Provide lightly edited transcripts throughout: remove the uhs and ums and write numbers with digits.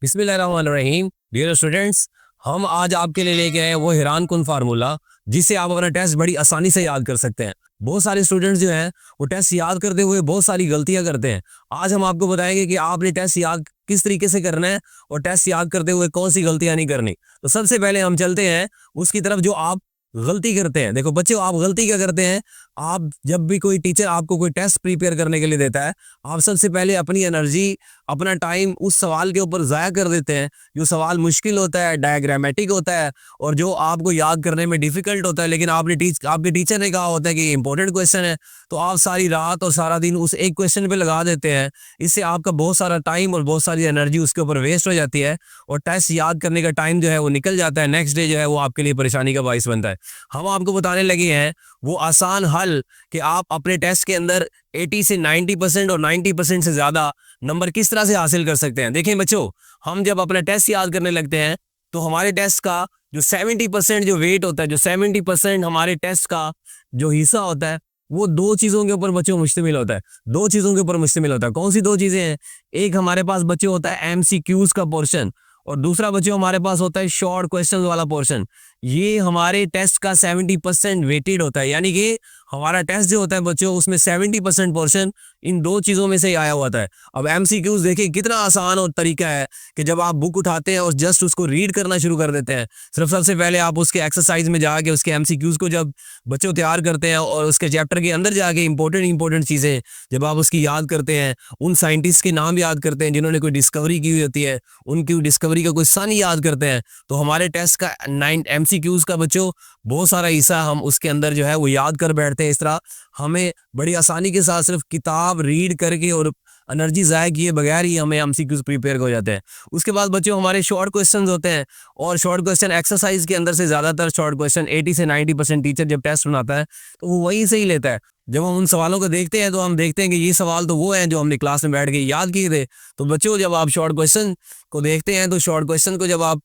बिस्मिल्लाहिर्रहमानिर्रहीम। Dear students, हम आज आपके लिए लेके आए वो हैरान कुन फार्मूला जिससे आप अपना टेस्ट बड़ी आसानी से याद कर सकते हैं। बहुत सारे स्टूडेंट्स जो हैं वो टेस्ट याद करते हुए बहुत सारी गलतियां करते हैं। आज हम आपको बताएंगे कि आपने टेस्ट याद किस तरीके से करना है और टेस्ट याद करते हुए कौन सी गलतियां नहीं करनी। तो सबसे पहले हम चलते हैं उसकी तरफ जो आप गलती करते हैं। देखो बच्चों, आप गलती क्या करते हैं। आप जब भी कोई टीचर आपको कोई टेस्ट प्रिपेयर करने के लिए देता है, आप सबसे पहले अपनी एनर्जी, अपना टाइम उस सवाल के ऊपर ज़ाया कर देते हैं जो सवाल मुश्किल होता है, डायग्रामेटिक होता है और जो आपको याद करने में डिफिकल्ट होता है, लेकिन आपके टीचर ने कहा होता है कि इंपॉर्टेंट क्वेश्चन है, तो आप सारी रात और सारा दिन उस एक क्वेश्चन पे लगा देते हैं। इससे आपका बहुत सारा टाइम और बहुत सारी एनर्जी उसके ऊपर वेस्ट हो जाती है और टेस्ट याद करने का टाइम जो है वो निकल जाता है। नेक्स्ट डे जो है वो आपके लिए परेशानी का बाइस बनता है। हम आपको बताने लगे हैं वो आसान हल कि आप अपने टेस्ट के अंदर 80 से 90% और 90% से ज़्यादा नंबर किस तरह से हासिल कर सकते हैं। देखिए बच्चों, हम जब अपना टेस्ट याद करने लगते हैं तो हमारे टेस्ट का जो 70% जो वेट होता है, जो 70% हमारे टेस्ट का जो हिस्सा होता है, वो दो चीज़ों के ऊपर बच्चों मुश्तमिल होता है। दो चीज़ों के ऊपर मुश्तमिल होता है। कौन सी दो चीज़ें हैं? एक हमारे पास बच्चों होता है MCQs का पोर्शन और दूसरा बच्चों हमारे पास होता है शॉर्ट क्वेश्चन वाला पोर्शन। ये हमारे टेस्ट का 70% वेटेड होता है, यानी कि हमारा टेस्ट जो होता है बच्चों उसमें 70% पोर्शन इन दो चीज़ों में से ही आया होता है। अब MCQs देखिए कितना आसान और तरीका है कि जब आप बुक उठाते हैं और जस्ट उसको रीड करना शुरू कर देते हैं। सिर्फ सबसे पहले आप उसके एक्सरसाइज में जाके उसके MCQs को जब बच्चों तैयार करते हैं और उसके चैप्टर के अंदर जाके इंपॉर्टेंट चीज़ें जब आप उसकी याद करते हैं, उन साइंटिस्ट के नाम याद करते हैं जिन्होंने कोई डिस्कवरी की हुई होती है, उनकी डिस्कवरी का कोई सन याद करते हैं, तो हमारे टेस्ट का 9 MCQs का बच्चों बहुत सारा हिस्सा हम उसके अंदर जो है वो याद कर बैठते हैं। इस तरह हमें बड़ी आसानी के साथ सिर्फ किताब रीड करके और एनर्जी ज़ाया किए बगैर ही हमें MCQs प्रिपेयर हो जाते हैं। उसके बाद बच्चों हमारे शॉर्ट क्वेश्चंस होते हैं और शॉर्ट क्वेश्चन एक्सरसाइज के अंदर से ज़्यादातर शॉर्ट क्वेश्चन 80 से 90% टीचर जब टेस्ट बनाता है तो वो वहीं से ही लेता है। जब हम उन सवालों को देखते हैं तो हम देखते हैं कि ये सवाल तो वो हैं जो हमने क्लास में बैठ के याद किए थे। तो बच्चों जब आप शॉर्ट क्वेश्चन को देखते हैं तो शॉर्ट क्वेश्चन को जब आप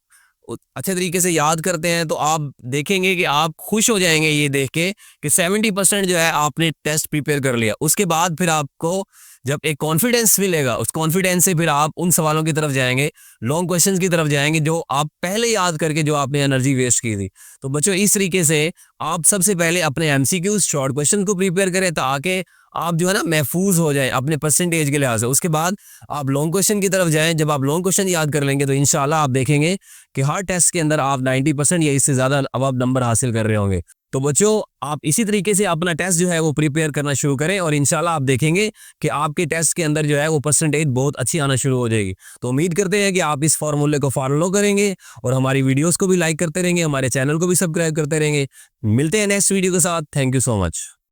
अच्छे तरीके से याद करते हैं तो आप देखेंगे कि आप खुश हो जाएंगे ये देख के कि 70% जो है आपने टेस्ट प्रिपेयर कर लिया। उसके बाद फिर आपको जब एक कॉन्फिडेंस मिलेगा, उस कॉन्फिडेंस से फिर आप उन सवालों की तरफ जाएंगे, लॉन्ग क्वेश्चंस की तरफ जाएंगे जो आप पहले याद करके जो आपने एनर्जी वेस्ट की थी। तो बच्चों इस तरीके से आप सबसे पहले अपने MCQs शॉर्ट क्वेश्चन को प्रिपेयर करें ताकि आप जो है ना महफूज हो जाएं अपने परसेंटेज के लिहाज से। उसके बाद आप लॉन्ग क्वेश्चन की तरफ जाएं। जब आप लॉन्ग क्वेश्चन याद कर लेंगे तो इंशाल्लाह आप देखेंगे कि हर टेस्ट के अंदर आप 90% या इससे ज़्यादा अब नंबर हासिल कर रहे होंगे। तो बच्चों आप इसी तरीके से अपना टेस्ट जो है वो प्रिपेयर करना शुरू करें और इंशाल्लाह आप देखेंगे कि आपके टेस्ट के अंदर जो है वो परसेंटेज बहुत अच्छी आना शुरू हो जाएगी। तो उम्मीद करते हैं कि आप इस फार्मूले को फॉलो करेंगे और हमारी वीडियोस को भी लाइक करते रहेंगे, हमारे चैनल को भी सब्सक्राइब करते रहेंगे। मिलते हैं नेक्स्ट वीडियो के साथ। Thank you so much.